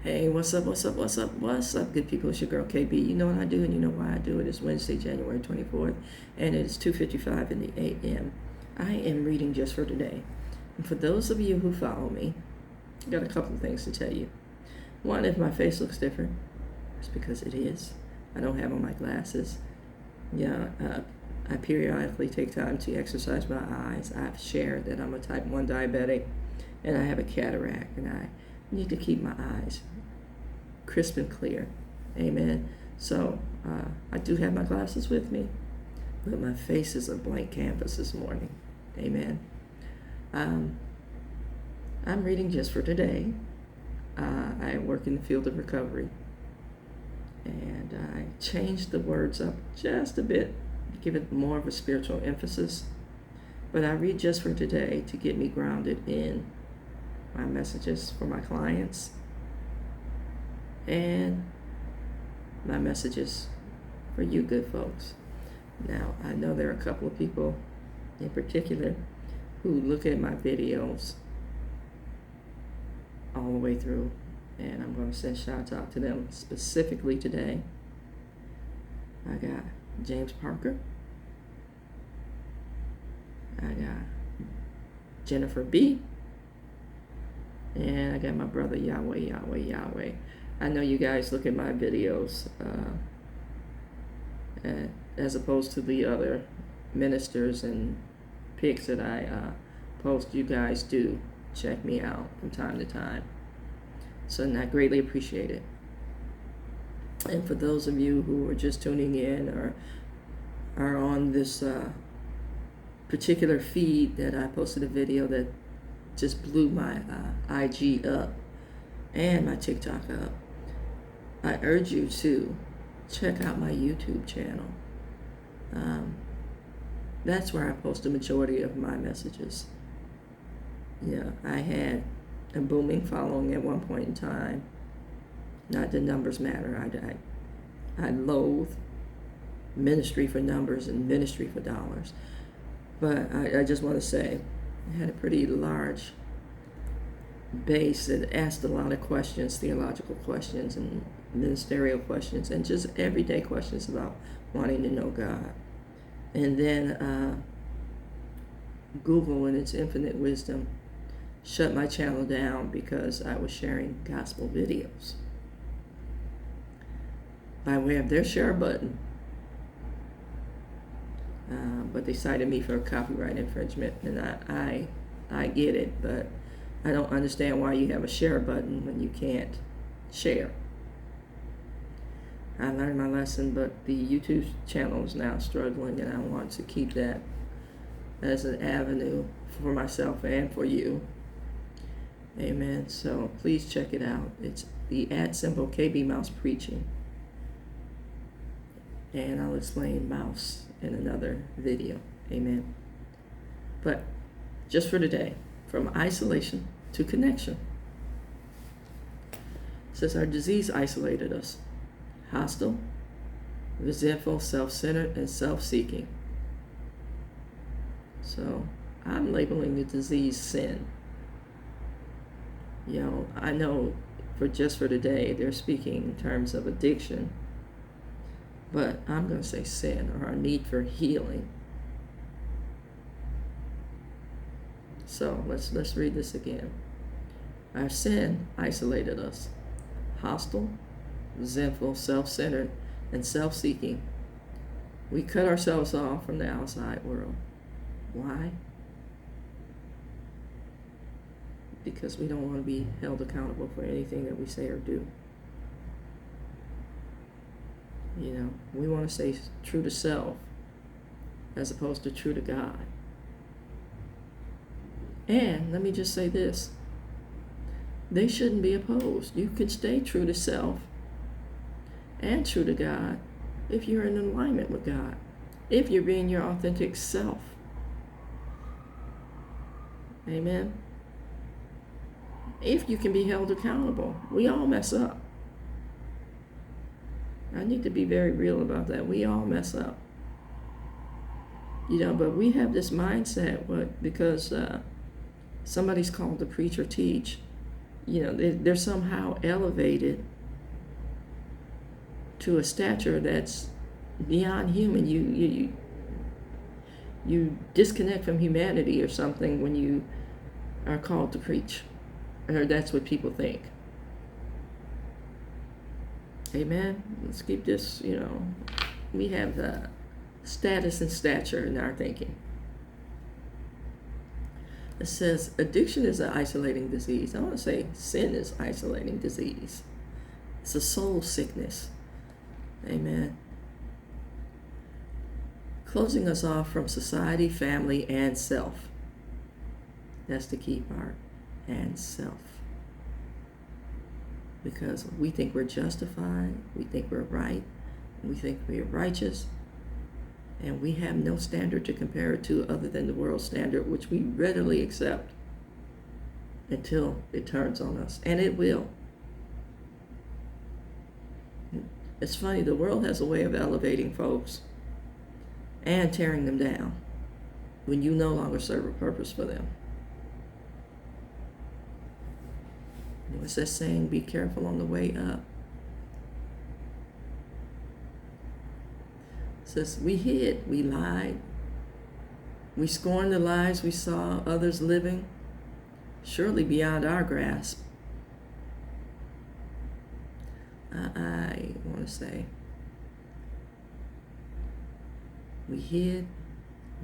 Hey, what's up, what's up, what's up, what's up, good people? It's your girl KB. You know what I do and you know why I do it. It's Wednesday, January 24th, and it is 2:55 in the a.m. I am reading just for today. And for those of you who follow me, I got a couple of things to tell you. One, if my face looks different, it's because it is. I don't have on my glasses. Yeah, I periodically take time to exercise my eyes. I've shared that I'm a type 1 diabetic and I have a cataract, and I need to keep my eyes crisp and clear. Amen. So I do have my glasses with me, but my face is a blank canvas this morning. Amen. I'm reading just for today. I work in the field of recovery, and I changed the words up just a bit to give it more of a spiritual emphasis. But I read just for today to get me grounded in my messages for my clients and my messages for you good folks. Now, I know there are a couple of people in particular who look at my videos all the way through, and I'm going to send shout out to them specifically today. I got James Parker. I got Jennifer B. And I got my brother Yahweh. I know you guys look at my videos as opposed to the other ministers and pics that I post. You guys do check me out from time to time. So I greatly appreciate it. And for those of you who are just tuning in or are on this particular feed that I posted a video that just blew my IG up and my TikTok up, I urge you to check out my YouTube channel. That's where I post the majority of my messages. Yeah, I had a booming following at one point in time. Not that numbers matter. I loathe ministry for numbers and ministry for dollars. But I just want to say, I had a pretty large base that asked a lot of questions, theological questions and ministerial questions, and just everyday questions about wanting to know God. And then Google, in its infinite wisdom, shut my channel down because I was sharing gospel videos by way of their share button. But they cited me for copyright infringement, and I get it, but I don't understand why you have a share button when you can't share. I learned my lesson, but the YouTube channel is now struggling, and I want to keep that as an avenue for myself and for you. Amen. So please check it out. It's the @ KB Mouse Preaching. And I'll explain mouse in another video. Amen. But just for today, from isolation to connection. It says our disease isolated us. Hostile, resentful, self-centered, and self-seeking. So I'm labeling the disease sin. You know, I know for just for today, they're speaking in terms of addiction. But I'm going to say sin, or our need for healing. So let's read this again. Our sin isolated us. Hostile, resentful, self-centered, and self-seeking. We cut ourselves off from the outside world. Why? Because we don't want to be held accountable for anything that we say or do. You know, we want to stay true to self as opposed to true to God. And let me just say this. They shouldn't be opposed. You can stay true to self and true to God if you're in alignment with God, if you're being your authentic self. Amen. If you can be held accountable. We all mess up. I need to be very real about that. We all mess up. You know, but we have this mindset, because somebody's called to preach or teach, they're somehow elevated to a stature that's beyond human. You disconnect from humanity or something when you are called to preach, or that's what people think. Amen. Let's keep this. We have the status and stature in our thinking. It says addiction is an isolating disease. I want to say sin is isolating disease. It's a soul sickness. Amen. Closing us off from society, family, and self. That's the key part. And self. Because we think we're justified, we think we're right, we think we're righteous, and we have no standard to compare it to other than the world standard, which we readily accept until it turns on us. And it will. It's funny, the world has a way of elevating folks and tearing them down when you no longer serve a purpose for them. What's that saying? Be careful on the way up. It says, we hid, we lied, we scorned the lives we saw others living, surely beyond our grasp. I want to say, we hid,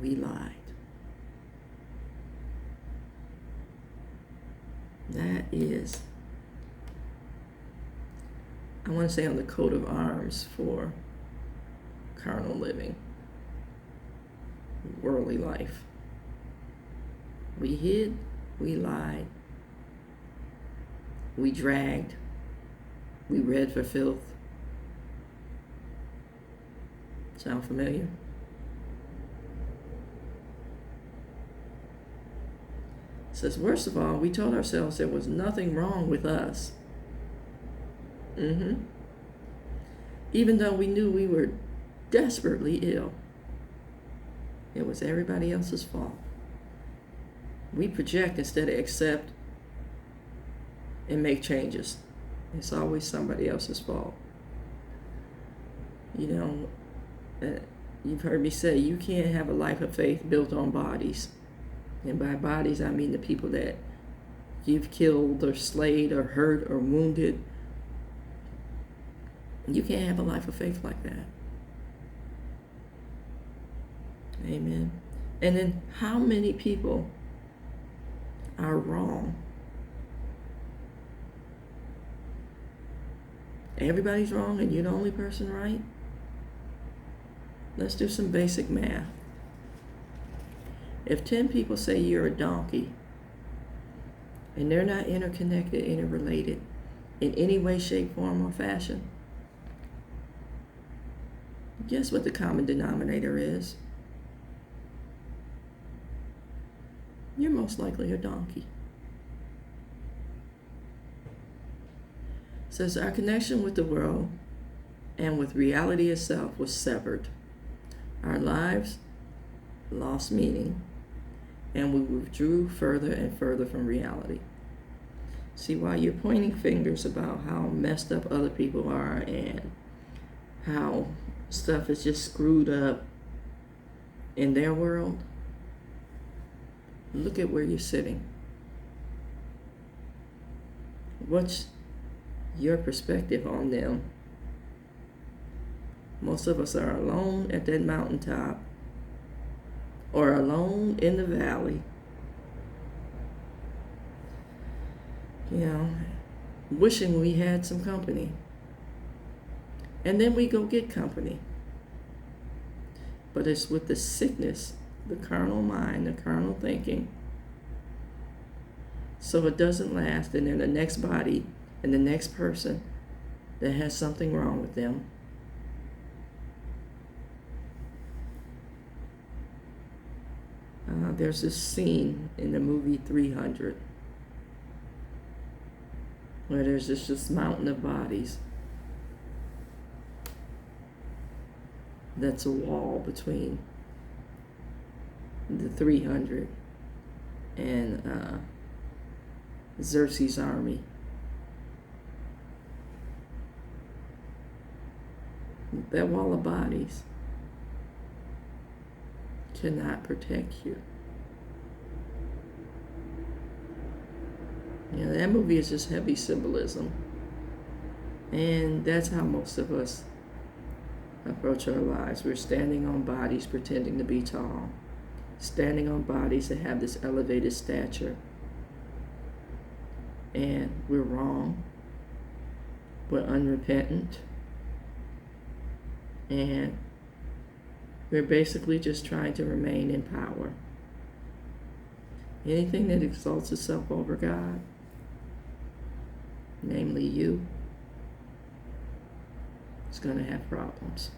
we lied. That is, I want to say, on the coat of arms for carnal living, worldly life. We hid, we lied, we dragged, we read for filth. Sound familiar? It says, worst of all, we told ourselves there was nothing wrong with us. Even though we knew we were desperately ill. It was everybody else's fault. We project instead of accept and make changes. It's always somebody else's fault. You've heard me say you can't have a life of faith built on bodies. And by bodies, I mean the people that you've killed or slayed or hurt or wounded. You can't have a life of faith like that. Amen. And then how many people are wrong? Everybody's wrong and you're the only person right? Let's do some basic math. If 10 people say you're a donkey and they're not interconnected, interrelated in any way, shape, form, or fashion, guess what the common denominator is? You're most likely a donkey. It says our connection with the world and with reality itself was severed. Our lives lost meaning, and we withdrew further and further from reality. See, while you're pointing fingers about how messed up other people are and how stuff is just screwed up in their world, look at where you're sitting. What's your perspective on them? Most of us are alone at that mountaintop or alone in the valley, wishing we had some company. And then we go get company. But it's with the sickness, the carnal mind, the carnal thinking. So it doesn't last, and then the next body and the next person that has something wrong with them. There's this scene in the movie 300 where there's this mountain of bodies that's a wall between the 300 and Xerxes' army. That wall of bodies cannot protect you. You know, that movie is just heavy symbolism. And that's how most of us approach our lives. We're standing on bodies pretending to be tall, standing on bodies that have this elevated stature. And we're wrong. We're unrepentant. And we're basically just trying to remain in power. Anything that exalts itself over God, namely you, is going to have problems.